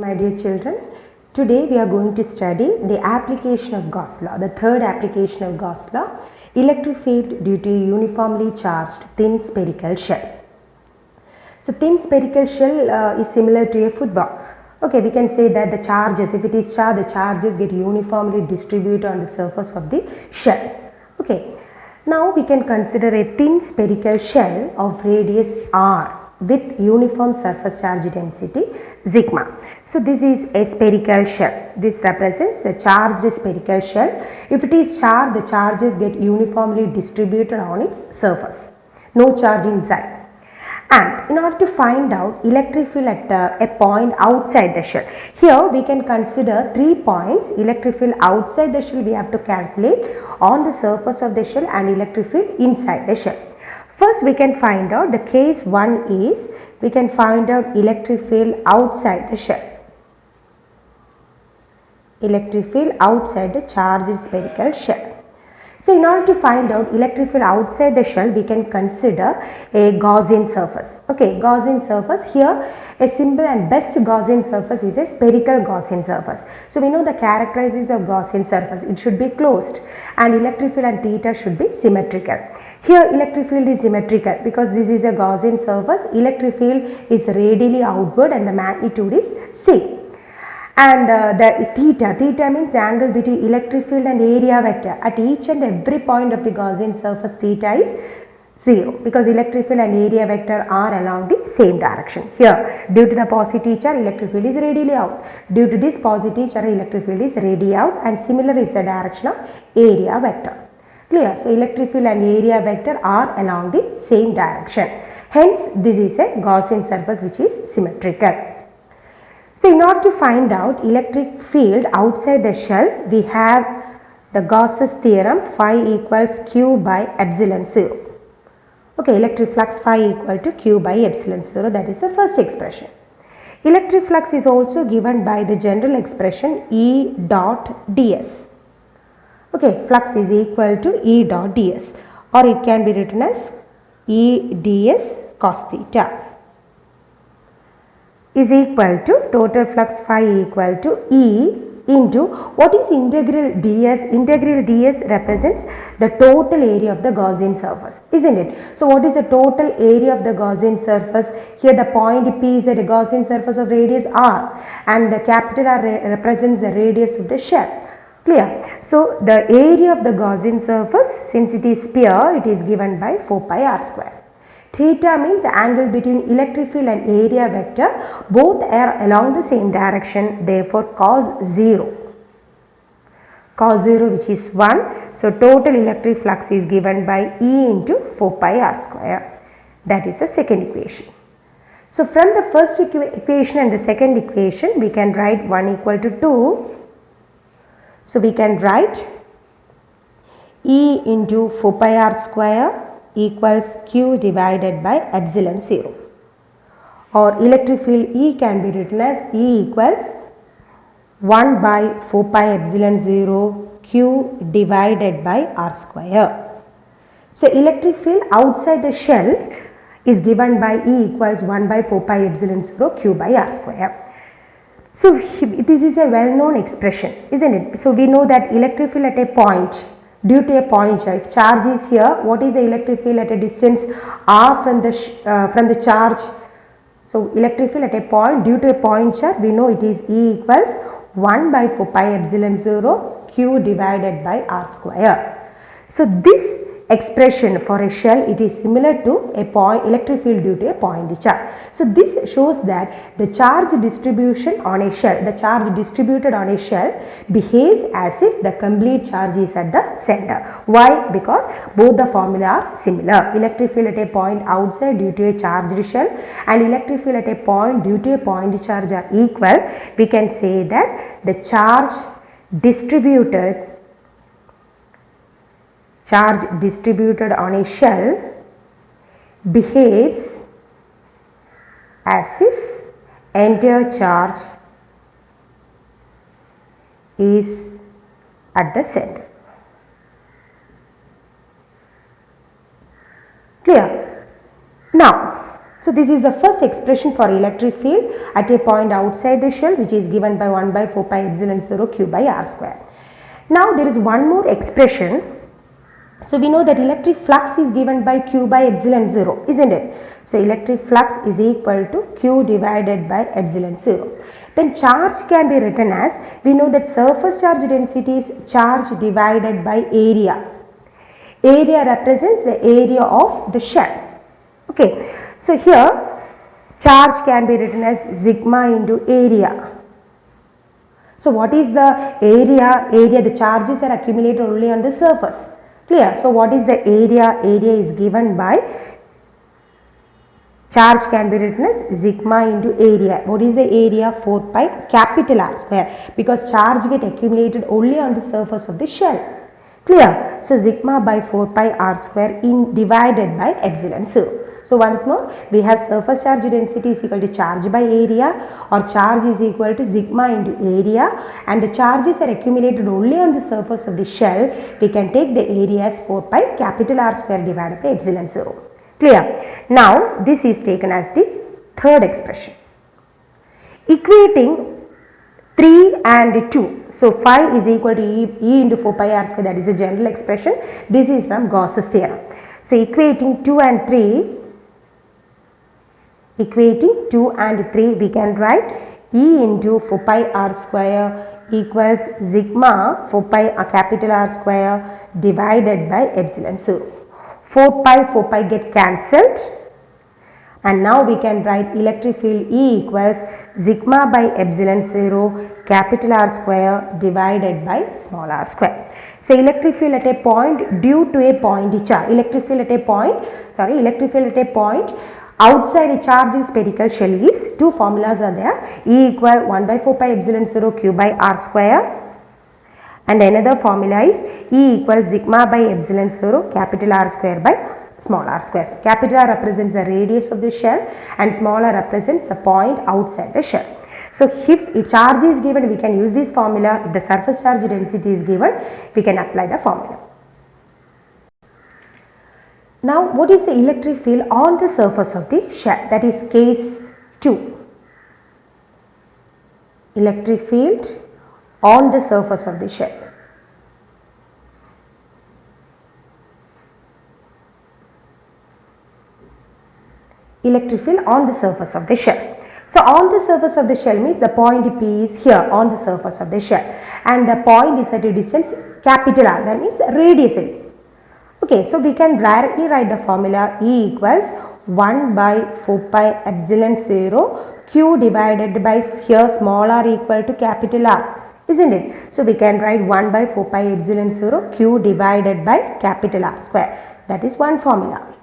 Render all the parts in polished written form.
my dear children. Today we are going to study the application of Gauss law, the third application of Gauss law, electric field due to a uniformly charged thin spherical shell. So thin spherical shell is similar to a football. Okay, we can say that the charges, if it is charged, the charges get uniformly distributed on the surface of the shell. Okay, now we can consider a thin spherical shell of radius r with uniform surface charge density sigma. So this is a spherical shell. This represents the charged spherical shell. If it is charged, the charges get uniformly distributed on its surface. No charge inside. And in order to find out electric field at a point outside the shell, here we can consider 3 points. Electric field outside the shell we have to calculate on the surface of the shell, and electric field inside the shell. First we can find out, the case 1 is we can find out electric field outside the shell. Electric field outside the charged spherical shell. So in order to find out electric field outside the shell, we can consider a Gaussian surface. Okay, Gaussian surface. Here a simple and best Gaussian surface is a spherical Gaussian surface. So we know the characteristics of Gaussian surface. It should be closed and electric field and theta should be symmetrical. Here electric field is symmetrical because this is a Gaussian surface. Electric field is radially outward and the magnitude is same. And the theta means the angle between electric field and area vector. At each and every point of the Gaussian surface, theta is 0 because electric field and area vector are along the same direction. Here, due to the positive charge, electric field is radially out. Due to this positive charge, electric field is radially out, and similar is the direction of area vector. Clear? So electric field and area vector are along the same direction. Hence, this is a Gaussian surface which is symmetrical. So in order to find out electric field outside the shell, we have the Gauss's theorem, phi equals q by epsilon 0. Okay, electric flux phi equal to q by epsilon 0, that is the first expression. Electric flux is also given by the general expression E dot ds. Okay, flux is equal to E dot ds, or it can be written as E ds cos theta is equal to total flux phi equal to E into what is integral ds? Integral ds represents the total area of the Gaussian surface, isn't it? So what is the total area of the Gaussian surface? Here the point P is at a Gaussian surface of radius r, and the capital R represents the radius of the shell. Clear? So the area of the Gaussian surface, since it is sphere, it is given by 4 pi r square. Theta means the angle between electric field and area vector, both are along the same direction, therefore cos 0. Cos 0 which is 1. So total electric flux is given by E into 4 pi r square. That is the second equation. So from the first equation and the second equation, we can write 1 equal to 2. So we can write E into 4 pi r square equals q divided by epsilon 0, or electric field E can be written as E equals 1 by 4 pi epsilon 0 q divided by r square. So electric field outside the shell is given by E equals 1 by 4 pi epsilon 0 q by r square. So this is a well known expression, isn't it? So we know that electric field at a point, due to a point charge, if charge is here, what is the electric field at a distance r from the charge? So electric field at a point, due to a point charge, we know it is E equals 1 by 4 pi epsilon 0 q divided by r square. So this expression for a shell, it is similar to a point electric field due to a point charge. So this shows that the charge distribution on a shell, the charge distributed on a shell behaves as if the complete charge is at the center. Why? Because both the formula are similar. Electric field at a point outside due to a charged shell and electric field at a point due to a point charge are equal. We can say that the charge distributed on a shell behaves as if entire charge is at the center. Clear? Now So this is the first expression for electric field at a point outside the shell, which is given by 1 by 4 pi epsilon 0 q by r square. Now there is one more expression. So we know that electric flux is given by q by epsilon 0, isn't it? So electric flux is equal to q divided by epsilon 0. Then charge can be written as, we know that surface charge density is charge divided by area. Area represents the area of the shell. Okay, so here charge can be written as sigma into area. So what is the area? Area, the charges are accumulated only on the surface. Clear? So what is the area? Area is given by, charge can be written as sigma into area. What is the area? 4 pi capital R square, because charge get accumulated only on the surface of the shell. Clear? So sigma by 4 pi r square in divided by epsilon 0. So once more, we have surface charge density is equal to charge by area, or charge is equal to sigma into area, and the charges are accumulated only on the surface of the shell. We can take the area as 4 pi capital R square divided by epsilon 0. Clear? Now this is taken as the third expression. Equating 3 and 2. So phi is equal to E into 4 pi r square, that is a general expression. This is from Gauss's theorem. So equating 2 and 3, we can write E into 4 pi r square equals sigma 4 pi capital R square divided by epsilon 0. 4 pi get cancelled, and now we can write electric field E equals sigma by epsilon 0 capital R square divided by small r square. So electric field at a point due to a point charge, electric field at a point outside a charged spherical shell is, two formulas are there, E equal 1 by 4 pi epsilon 0 q by r square, and another formula is E equals sigma by epsilon 0 capital R square by small r squares. Capital R represents the radius of the shell and small r represents the point outside the shell. So if a charge is given, we can use this formula. If the surface charge density is given, we can apply the formula. Now what is the electric field on the surface of the shell? That is case 2. Electric field on the surface of the shell. Electric field on the surface of the shell. So on the surface of the shell means the point P is here on the surface of the shell, and the point is at a distance capital R, that means radius. Okay, so we can directly write the formula E equals 1 by 4 pi epsilon 0 q divided by here small r equal to capital R, isn't it? So we can write 1 by 4 pi epsilon 0 q divided by capital R square. That is one formula.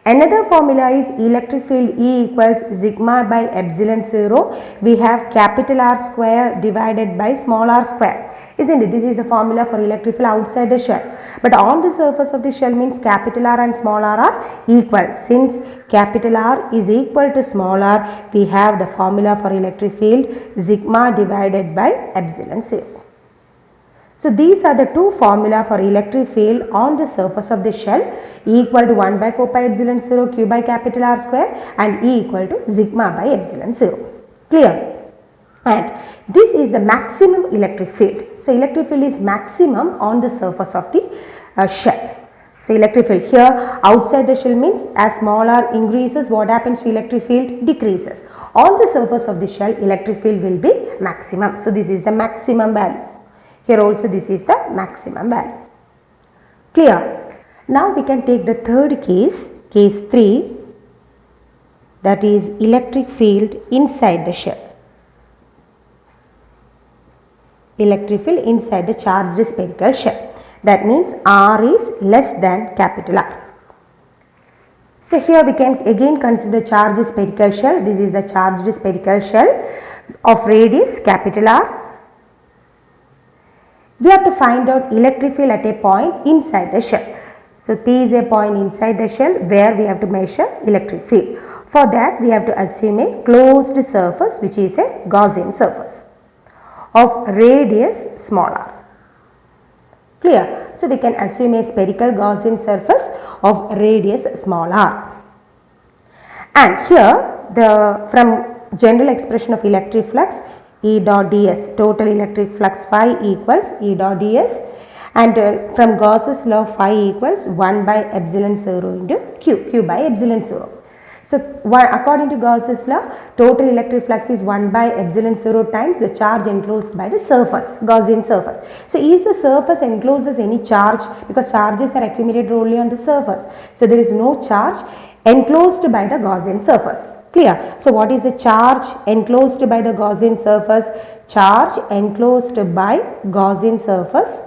Another formula is electric field E equals sigma by epsilon 0. We have capital R square divided by small r square. Isn't it? This is the formula for electric field outside the shell. But on the surface of the shell means capital R and small r are equal. Since capital R is equal to small r, we have the formula for electric field sigma divided by epsilon 0. So these are the two formula for electric field on the surface of the shell, E equal to 1 by 4 pi epsilon 0 q by capital R square and E equal to sigma by epsilon 0. Clear? And this is the maximum electric field. So electric field is maximum on the surface of the shell. So electric field here outside the shell means as small r increases, what happens to electric field? Decreases. On the surface of the shell, electric field will be maximum. So this is the maximum value. Here also this is the maximum value. Clear? Now we can take the third case, case 3, that is electric field inside the shell. Electric field inside the charged spherical shell. That means R is less than capital R. So here we can again consider charged spherical shell. This is the charged spherical shell of radius capital R. We have to find out electric field at a point inside the shell. So P is a point inside the shell where we have to measure electric field. For that we have to assume a closed surface, which is a Gaussian surface of radius small r. Clear? So we can assume a spherical Gaussian surface of radius small r. And here the from general expression of electric flux E dot ds, total electric flux phi equals E dot ds, and from Gauss's law phi equals 1 by epsilon 0 into q by epsilon 0. So, according to Gauss's law, total electric flux is 1 by epsilon 0 times the charge enclosed by the surface, Gaussian surface. So, is the surface encloses any charge, because charges are accumulated only on the surface. So, there is no charge enclosed by the Gaussian surface. Clear? So, what is the charge enclosed by the Gaussian surface? Charge enclosed by Gaussian surface,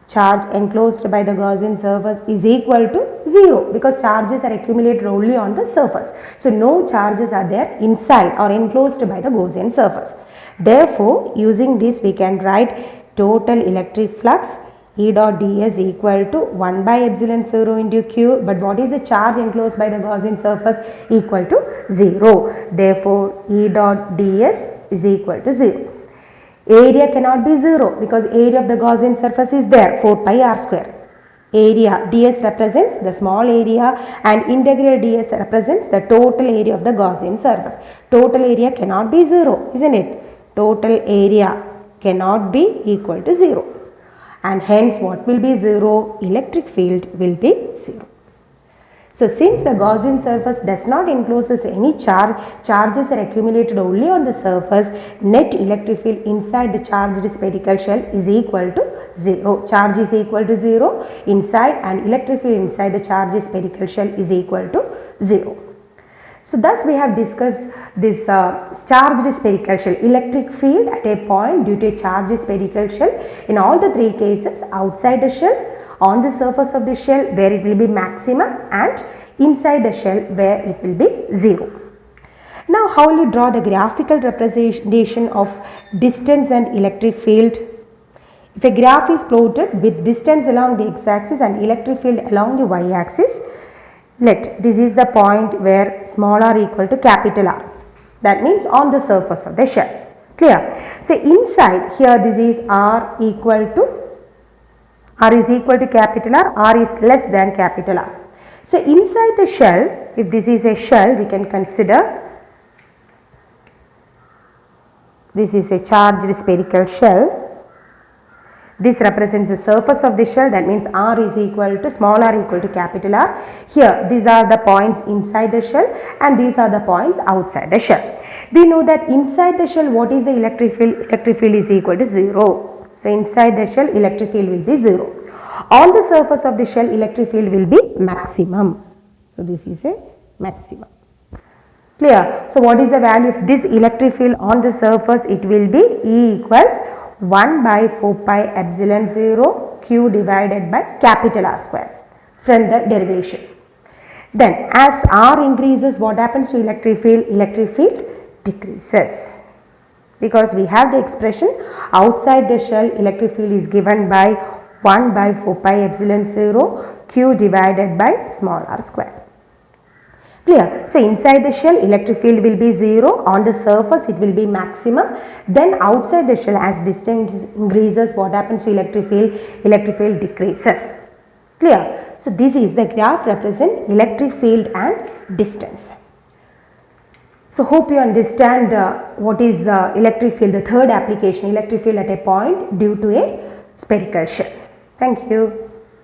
charge enclosed by the Gaussian surface is equal to 0, because charges are accumulated only on the surface. So, no charges are there inside or enclosed by the Gaussian surface. Therefore, using this we can write total electric flux E dot ds equal to 1 by epsilon 0 into q, but what is the charge enclosed by the Gaussian surface? Equal to 0. Therefore, E dot ds is equal to 0. Area cannot be 0 because area of the Gaussian surface is there, 4 pi r square. Area ds represents the small area and integral ds represents the total area of the Gaussian surface. Total area cannot be 0, isn't it? Total area cannot be equal to 0. And hence what will be 0? Electric field will be 0. So, since the Gaussian surface does not encloses any charge, charges are accumulated only on the surface, net electric field inside the charged spherical shell is equal to 0. Charge is equal to 0 inside, and electric field inside the charged spherical shell is equal to 0. So, thus we have discussed this charged spherical shell, electric field at a point due to a charged spherical shell. In all the three cases, outside the shell, on the surface of the shell where it will be maximum, and inside the shell where it will be 0. Now, how will you draw the graphical representation of distance and electric field? If a graph is plotted with distance along the x-axis and electric field along the y-axis, this is the point where small r equal to capital R. That means on the surface of the shell. Clear? So, inside here this is R is equal to capital R is less than capital R. So, inside the shell, if this is a shell, we can consider this is a charged spherical shell. This represents the surface of the shell, that means R is equal to small r equal to capital R. Here these are the points inside the shell and these are the points outside the shell. We know that inside the shell what is the electric field? Electric field is equal to 0. So, inside the shell electric field will be 0. On the surface of the shell electric field will be maximum. So, this is a maximum. Clear? So, what is the value of this electric field on the surface? It will be E equals 1 by 4 pi epsilon 0 q divided by capital R square from the derivation. Then as R increases, what happens to electric field? Electric field decreases, because we have the expression outside the shell electric field is given by 1 by 4 pi epsilon 0 q divided by small r square. Clear? So, inside the shell electric field will be 0, on the surface it will be maximum, then outside the shell as distance increases, what happens to electric field? Electric field decreases. Clear? So, this is the graph represent electric field and distance. So, hope you understand what is electric field, the third application, electric field at a point due to a spherical shell. Thank you.